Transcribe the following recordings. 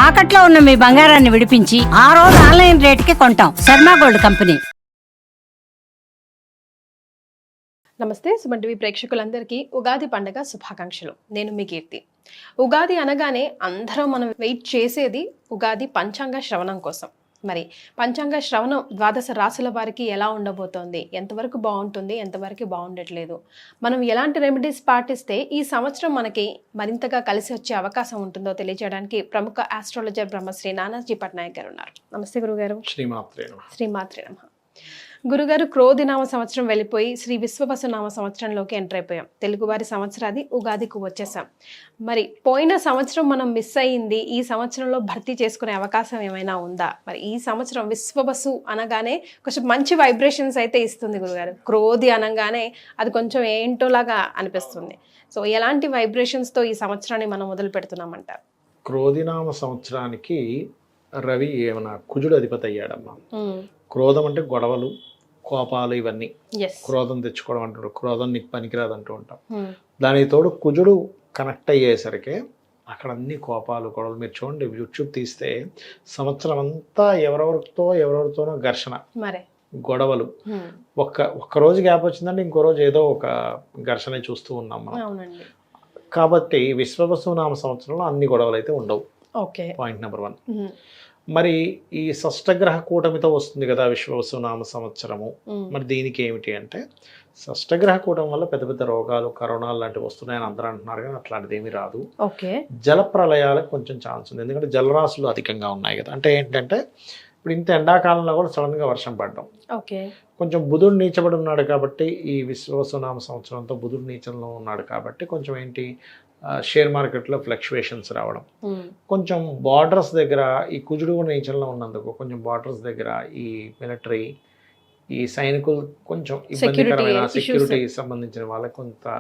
తాకట్లో ఉన్న మీ బంగారాన్ని విడిపించి ఆ రోజు ఆన్లైన్ రేటుకి కొంటాం. Sharma gold company. నమస్తే సుమన్ టీవీ ప్రేక్షకులందరికీ ఉగాది పండుగ శుభాకాంక్షలు. నేను మీ కీర్తి. ఉగాది అనగానే అందరం మనం వెయిట్ చేసేది ఉగాది పంచాంగ శ్రవణం కోసం. మరి పంచాంగ శ్రవణం ద్వాదశ రాశుల వారికి ఎలా ఉండబోతోంది, ఎంతవరకు బాగుంటుంది, ఎంతవరకు బాగుండట్లేదు, మనం ఎలాంటి రెమెడీస్ పాటిస్తే ఈ సంవత్సరం మనకి మరింతగా కలిసి వచ్చే అవకాశం ఉంటుందో తెలియజేయడానికి ప్రముఖ ఆస్ట్రాలజర్ బ్రహ్మశ్రీ నానాజీ పట్నాయక్ గారు ఉన్నారు. నమస్తే గురుగారు. శ్రీమాత్రే నమః. గురుగారు, క్రోధినామ సంవత్సరం వెళ్ళిపోయి శ్రీ విశ్వవసునామ సంవత్సరంలోకి ఎంటర్ అయిపోయాం. తెలుగువారి సంవత్సరాది ఉగాదికి వచ్చేసాం. మరి పోయిన సంవత్సరం మనం మిస్ అయ్యింది, ఈ సంవత్సరంలో భర్తీ చేసుకునే అవకాశం ఏమైనా ఉందా? మరి ఈ సంవత్సరం విశ్వవసు అనగానే కొంచెం మంచి వైబ్రేషన్స్ అయితే ఇస్తుంది గురుగారు. క్రోధి అనగానే అది కొంచెం ఏంటోలాగా అనిపిస్తుంది. సో ఎలాంటి వైబ్రేషన్స్తో ఈ సంవత్సరాన్ని మనం మొదలు పెడుతున్నామంటారు? క్రోధినామ సంవత్సరానికి రవి ఏమన్నా కుజుడు అధిపతి అయ్యాడమ్మా. క్రోధం అంటే గొడవలు, కోపాలు, ఇవన్నీ. క్రోధం తెచ్చుకోవడం అంటారు, క్రోధం నీకు పనికిరాదు అంటూ ఉంటాం. దానికి తోడు కుజుడు కనెక్ట్ అయ్యేసరికి అక్కడ అన్ని కోపాలు, గొడవలు. మీరు చూడండి, యూట్యూబ్ తీస్తే సంవత్సరం అంతా ఎవరెవరితోనో ఘర్షణ, గొడవలు. ఒక్క రోజు గ్యాప్ వచ్చిందంటే ఇంకో రోజు ఏదో ఒక ఘర్షణ చూస్తూ ఉన్నాం మనం. కాబట్టి విశ్వవసునామ సంవత్సరంలో అన్ని గొడవలు అయితే ఉండవు. Point number 1. మరి ఈ షష్టగ్రహ కూటమితో వస్తుంది కదా విశ్వవసునామ సంవత్సరము. మరి దీనికి ఏమిటి అంటే, షష్టగ్రహ కూటమి వల్ల పెద్ద పెద్ద రోగాలు, కరోనాలు లాంటివి వస్తున్నాయని అందరూ అంటున్నారు, కానీ అట్లాంటిది ఏమీ రాదు. జల ప్రళయాలకు కొంచెం ఛాన్స్ ఉంది, ఎందుకంటే జలరాశులు అధికంగా ఉన్నాయి కదా. అంటే ఏంటంటే ఇప్పుడు ఇంత ఎండాకాలంలో కూడా సడన్గా వర్షం పడడం. కొంచెం బుధుడు నీచబడి ఉన్నాడు కాబట్టి, ఈ విశ్వవసునామ సంవత్సరంతో బుధుడు నీచంలో ఉన్నాడు కాబట్టి కొంచెం ఏంటి, షేర్ మార్కెట్లో ఫ్లక్చువేషన్స్ రావడం, కొంచెం బార్డర్స్ దగ్గర ఈ కుజుడు కూడా నీచంలో ఉన్నందుకు కొంచెం బార్డర్స్ దగ్గర ఈ మిలిటరీ, ఈ సైనికులు కొంచెం ఇబ్బందికరమైన, సెక్యూరిటీ సంబంధించిన వాళ్ళకి కొంత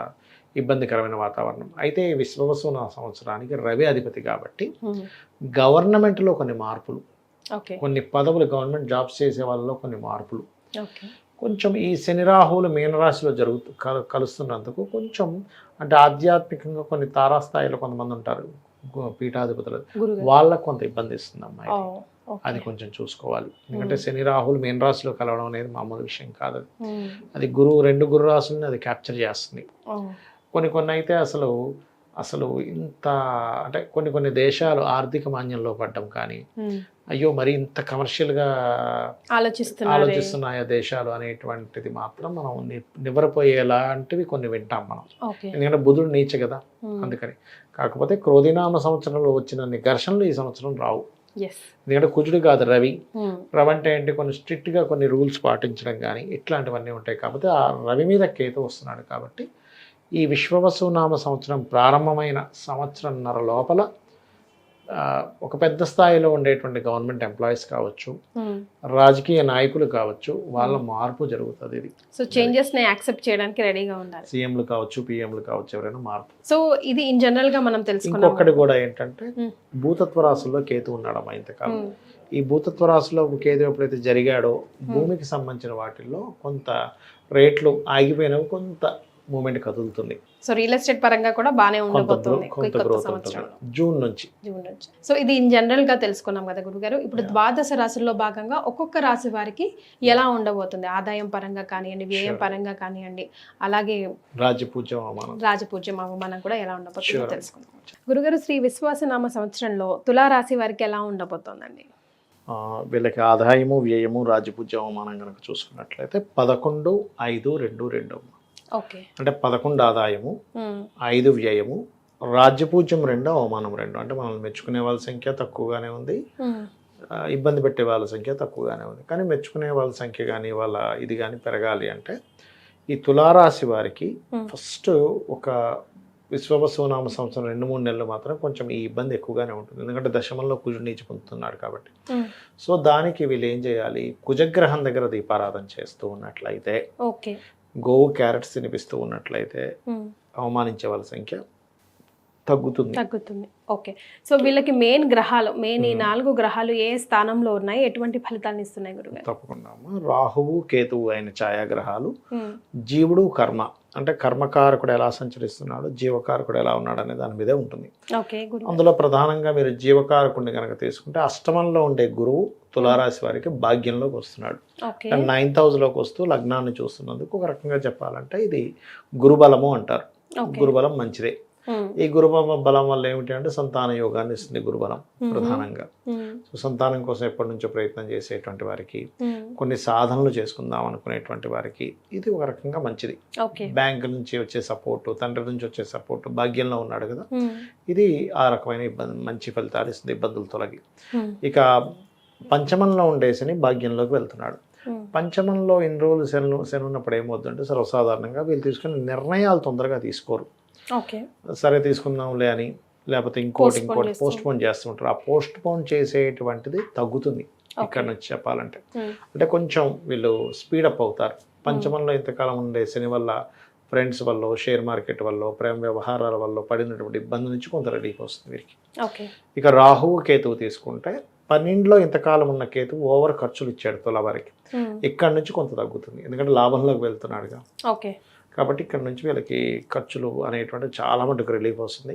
ఇబ్బందికరమైన వాతావరణం. అయితే విశ్వవసునామ సంవత్సరానికి రవి అధిపతి కాబట్టి గవర్నమెంట్లో కొన్ని మార్పులు, కొన్ని పదవులు, గవర్నమెంట్ జాబ్స్ చేసే వాళ్ళలో కొన్ని మార్పులు, కొంచెం ఈ శని రాహువులు మీనరాశిలో కలుస్తున్నందుకు కొంచెం అంటే ఆధ్యాత్మికంగా కొన్ని తారాస్థాయిలో కొంతమంది ఉంటారు పీఠాధిపతులు, వాళ్ళకు కొంత ఇబ్బంది ఇస్తుంది అమ్మాయి. అది కొంచెం చూసుకోవాలి. ఎందుకంటే శని రాహువులు మీనరాశిలో కలవడం అనేది మామూలు విషయం కాదు. అది రెండు గురు రాశుల్ని అది క్యాప్చర్ చేస్తుంది. కొన్ని అయితే అసలు ఇంత అంటే కొన్ని దేశాలు ఆర్థిక మాన్యంలో పడ్డం, కానీ అయ్యో మరి ఇంత కమర్షియల్గా ఆలోచిస్తున్నాయా దేశాలు అనేటువంటిది మాత్రం మనం నివ్వరపోయేలాంటివి కొన్ని వింటాం మనం. ఎందుకంటే బుధుడు నీచ కదా, అందుకని. కాకపోతే క్రోధినామ సంవత్సరంలో వచ్చినన్ని ఘర్షణలు ఈ సంవత్సరం రావు. ఎందుకంటే కుజుడు కాదు రవి. రవి అంటే ఏంటి, కొన్ని స్ట్రిక్ట్గా కొన్ని రూల్స్ పాటించడం కానీ ఇట్లాంటివన్నీ ఉంటాయి. కాబట్టి ఆ రవి మీద కేతు వస్తున్నాడు కాబట్టి ఈ విశ్వవసునామ సంవత్సరం ప్రారంభమైన సంవత్సరంన్నర లోపల ఒక పెద్ద స్థాయిలో ఉండేటువంటి గవర్నమెంట్ ఎంప్లాయీస్ కావచ్చు, రాజకీయ నాయకులు కావచ్చు, వాళ్ళ మార్పు జరుగుతుంది. ఇది సో చేంజెస్ ని యాక్సెప్ట్ చేయడానికి రెడీగా ఉండాలి. సీఎంలు కావచ్చు, పిఎంలు కావచ్చు, ఎవరైనా మార్పు. సో ఇది ఇన్ జనరల్ గా మనం తెలుసుకున్నాం. ఇంకొకటి కూడా ఏంటంటే భూతత్వ రాశుల్లో కేతు ఉన్నాడమ్మా ఇంతకాలం. ఈ భూతత్వ రాశిలో కేతు ఎప్పుడైతే జరిగాడో భూమికి సంబంధించిన వాటిల్లో కొంత రేట్లు ఆగిపోయినవి, కొంత మూమెంట్ కదులుతుంది. సో రియల్ ఎస్టేట్ పరంగా కూడా బాగానే ఉండబోతుంది జూన్ నుంచి. సో ఇది ఇన్ జనరల్ గా తెలుసుకున్నాం కదా గురుగారు. ఇప్పుడు ద్వాదశ రాశుల్లో భాగంగా ఒక్కొక్క రాశి వారికి ఎలా ఉండబోతుంది, ఆదాయం పరంగా కానివ్వండి, వ్యయం పరంగా కానివ్వండి, అలాగే రాజపూజ్యం అవమానం కూడా ఎలా ఉండబోతుందో తెలుసుకుందాం. గురుగారు, శ్రీ విశ్వవసునామ సంవత్సరంలో తులారాశి వారికి ఎలా ఉండబోతోందండి? వీళ్ళకి ఆదాయము, వ్యయము, రాజపూజ్యం, అవమానం కనుక చూసుకున్నట్లయితే 11-5-2-2. అంటే 11 ఆదాయము, 5 వ్యయము, రాజ్యపూజ్యం 2, అవమానం 2. అంటే మనల్ని మెచ్చుకునే వాళ్ళ సంఖ్య తక్కువగానే ఉంది, ఇబ్బంది పెట్టే వాళ్ళ సంఖ్య తక్కువగానే ఉంది. కానీ మెచ్చుకునే వాళ్ళ సంఖ్య కానీ వాళ్ళ ఇది కానీ పెరగాలి అంటే ఈ తులారాశి వారికి ఫస్ట్ ఒక విశ్వవసునామ సంవత్సరం 2-3 నెలలు మాత్రం కొంచెం ఈ ఇబ్బంది ఎక్కువగానే ఉంటుంది. ఎందుకంటే దశమంలో కుజుడు నీచి పొందుతున్నాడు కాబట్టి. సో దానికి వీళ్ళు ఏం చేయాలి, కుజగ్రహం దగ్గర దీపారాధన చేస్తూ ఉన్నట్లయితే, గోవు క్యారెట్స్ తినిపిస్తూ ఉన్నట్లయితే అవమానించే వాళ్ళ సంఖ్య తగ్గుతుంది. ఓకే. సో వీళ్ళకి మెయిన్ ఈ 4 గ్రహాలు ఏ స్థానంలో ఉన్నాయి, ఎటువంటి ఫలితాలను ఇస్తున్నాయి గురుగారు? తప్పకుండా రాహువు కేతువు అయిన ఛాయాగ్రహాలు, జీవుడు కర్మ అంటే కర్మకారకుడు ఎలా సంచరిస్తున్నాడు, జీవకారకుడు ఎలా ఉన్నాడు అనే దాని మీదే ఉంటుంది. అందులో ప్రధానంగా మీరు జీవకారకుడిని కనుక తీసుకుంటే అష్టమంలో ఉండే గురువు తులారాశి వారికి భాగ్యంలోకి వస్తున్నాడు. 9th హౌస్లోకి వస్తూ లగ్నాన్ని చూస్తున్నందుకు ఒక రకంగా చెప్పాలంటే ఇది గురుబలము అంటారు. గురుబలం మంచిదే. ఈ గురుబల బలం వల్ల ఏమిటి అంటే సంతాన యోగాన్ని ఇస్తుంది గురుబలం ప్రధానంగా. సో సంతానం కోసం ఎప్పటి నుంచో ప్రయత్నం చేసేటువంటి వారికి, కొన్ని సాధనలు చేసుకుందాం అనుకునేటువంటి వారికి ఇది ఒక రకంగా మంచిది. బ్యాంక్ నుంచి వచ్చే సపోర్టు, తండ్రి నుంచి వచ్చే సపోర్టు, భాగ్యంలో ఉన్నాడు కదా, ఇది ఆ రకమైన మంచి ఫలితాలు ఇస్తుంది, ఇబ్బందులు తొలగి. ఇక పంచమంలో ఉండే శని భాగ్యంలోకి వెళ్తున్నాడు. పంచమంలో ఇన్ని రోజులు శని ఉన్నప్పుడు ఏమవుతుందంటే సర్వసాధారణంగా వీళ్ళు తీసుకునే నిర్ణయాలు తొందరగా తీసుకోరు. సరే తీసుకుందాంలే అని, లేకపోతే ఇంకోటి పోస్ట్ పోన్ చేస్తుంటారు. ఆ పోస్ట్ పోన్ చేసేటువంటిది తగ్గుతుంది ఇక్కడ నుంచి చెప్పాలంటే. అంటే కొంచెం వీళ్ళు స్పీడప్ అవుతారు. పంచమంలో ఇంతకాలం ఉండే శని వల్ల, ఫ్రెండ్స్ వల్ల, షేర్ మార్కెట్ వల్ల, ప్రేమ వ్యవహారాల వల్ల పడినటువంటి ఇబ్బంది నుంచి కొంత రిలీఫ్ వస్తుంది వీరికి. ఇక రాహువు కేతువు తీసుకుంటే 12లో ఇంతకాలం ఉన్న కేతువు ఓవర్ ఖర్చులు ఇచ్చాడు తులవారికి. ఇక్కడ నుంచి కొంత తగ్గుతుంది, ఎందుకంటే లాభంలోకి వెళ్తున్నాడుగా. కాబట్టి ఇక్కడ నుంచి వీళ్ళకి ఖర్చులు అనేటువంటి చాలా మటుకు రిలీఫ్ వస్తుంది.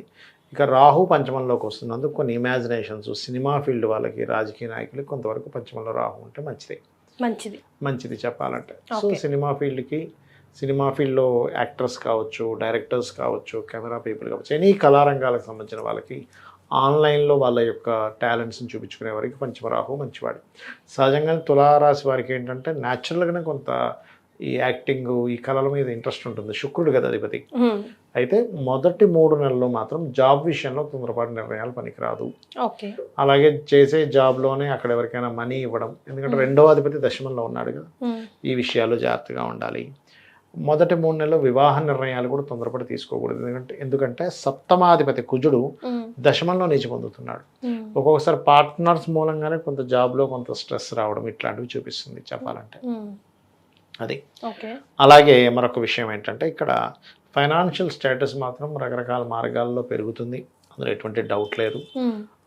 ఇక రాహు పంచమంలోకి వస్తుంది, అందుకు కొన్ని ఇమాజినేషన్స్, సినిమా ఫీల్డ్ వాళ్ళకి, రాజకీయ నాయకులకి కొంతవరకు పంచమంలో రాహు ఉంటే మంచిది చెప్పాలంటే. సో సినిమా ఫీల్డ్లో యాక్టర్స్ కావచ్చు, డైరెక్టర్స్ కావచ్చు, కెమెరా పీపుల్ కావచ్చు, ఎనీ కళారంగాలకు సంబంధించిన వాళ్ళకి, ఆన్లైన్లో వాళ్ళ యొక్క టాలెంట్స్ని చూపించుకునే వారికి పంచమరాహు మంచివాడు. సహజంగా తులారాశి వారికి ఏంటంటే న్యాచురల్గానే కొంత ఈ యాక్టింగ్, ఈ కళల మీద ఇంట్రెస్ట్ ఉంటుంది, శుక్రుడు కదా అధిపతి. అయితే మొదటి 3 నెలలు మాత్రం జాబ్ విషయంలో తొందరపాటు నిర్ణయాలు పనికిరాదు. అలాగే చేసే జాబ్లోనే అక్కడ ఎవరికైనా మనీ ఇవ్వడం, ఎందుకంటే 2వ అధిపతి దశమంలో ఉన్నాడు కదా, ఈ విషయాల్లో జాగ్రత్తగా ఉండాలి. మొదటి 3 నెలలు వివాహ నిర్ణయాలు కూడా తొందరపడి తీసుకోకూడదు, ఎందుకంటే సప్తమాధిపతి కుజుడు దశమంలో నీచి పొందుతున్నాడు. ఒక్కొక్కసారి పార్ట్నర్స్ మూలంగానే కొంత జాబ్లో కొంత స్ట్రెస్ రావడం ఇట్లాంటివి చూపిస్తుంది చెప్పాలంటే. అది అలాగే మరొక విషయం ఏంటంటే ఇక్కడ ఫైనాన్షియల్ స్టేటస్ మాత్రం రకరకాల మార్గాల్లో పెరుగుతుంది, అందులో ఎటువంటి డౌట్ లేదు.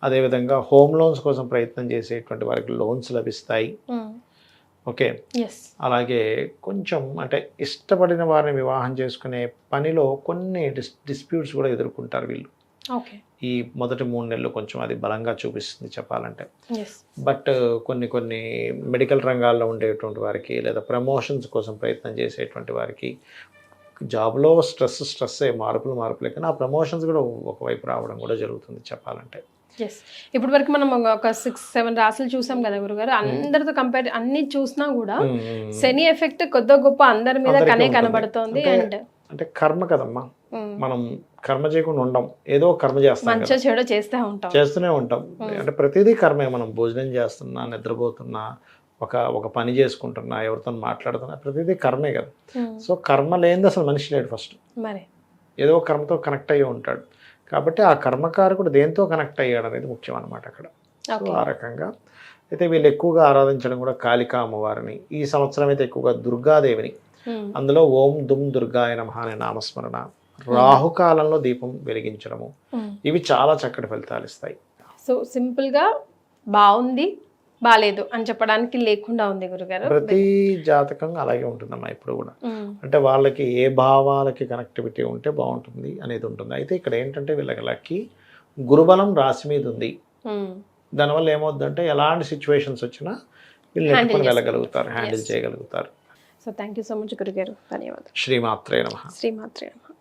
అదేవిధంగా హోమ్ లోన్స్ కోసం ప్రయత్నం చేసేటువంటి వారికి లోన్స్ లభిస్తాయి. ఓకే, అలాగే కొంచెం అంటే ఇష్టపడిన వారిని వివాహం చేసుకునే పనిలో కొన్ని డిస్ప్యూట్స్ కూడా ఎదుర్కొంటారు వీళ్ళు. ఈ మొదటి 3 నెలలు కొంచెం అది బలంగా చూపిస్తుంది చెప్పాలంటే. బట్ కొన్ని మెడికల్ రంగాల్లో ఉండేటువంటి వారికి, లేదా ప్రమోషన్స్ కోసం ప్రయత్నం చేసేటువంటి వారికి జాబ్లో స్ట్రెస్సే, మార్పులే, కానీ ఆ ప్రమోషన్స్ కూడా ఒకవైపు రావడం కూడా జరుగుతుంది చెప్పాలంటే. ఇప్పటి వరకు మనం ఒక 6-7 రాశులు చూసాం కదా గురుగారు, అందరితో కంపేర్ అన్ని చూసినా కూడా శని ఎఫెక్ట్ కొద్ది గొప్ప అందరి మీద కనబడుతోంది. అంటే కర్మ కదమ్మా, మనం కర్మ చేయకుండా ఉండం, ఏదో కర్మ చేస్తూనే ఉంటాం. అంటే ప్రతిదీ కర్మే. మనం భోజనం చేస్తున్నా, నిద్రపోతున్నా, ఒక పని చేసుకుంటున్నా, ఎవరితో మాట్లాడుతున్నా, ప్రతిదీ కర్మే కదా. సో కర్మ లేనిది అసలు మనిషి లేడు ఫస్ట్, ఏదో కర్మతో కనెక్ట్ అయ్యి ఉంటాడు. కాబట్టి ఆ కర్మకారకుడు దేంతో కనెక్ట్ అయ్యాడు అనేది ముఖ్యం అన్నమాట అక్కడ. సో ఆ రకంగా అయితే వీళ్ళు ఎక్కువగా ఆరాధించడం కూడా కాళికా అమ్మవారిని, ఈ సంవత్సరం అయితే ఎక్కువగా దుర్గాదేవిని, అందులో ఓం దుమ్ దుర్గాయ నమః అనే నామస్మరణ, రాహుకాలంలో దీపం వెలిగించడము, ఇవి చాలా చక్కటి ఫలితాలు ఇస్తాయి. సో సింపుల్గా బాగుంది, బాలేదు అని చెప్పడానికి లేకుండా ఉంది గురుగారు. ప్రతి జాతకం అలాగే ఉంటుందమ్మా ఇప్పుడు కూడా. అంటే వాళ్ళకి ఏ భావాలకి కనెక్టివిటీ ఉంటే బాగుంటుంది అనేది ఉంటుంది. అయితే ఇక్కడ ఏంటంటే వీళ్ళకి గురుబలం రాశి మీద ఉంది. దానివల్ల ఏమవుతుందంటే ఎలాంటి సిచ్యువేషన్స్ వచ్చినా వీళ్ళు నెట్టుకొని వెళ్ళగలుగుతారు, హ్యాండిల్ చేయగలుగుతారు. So thank you so much గురుగారు, ధన్యవాదాలు. శ్రీమాత్రే నమః. శ్రీమాత్రే నమః.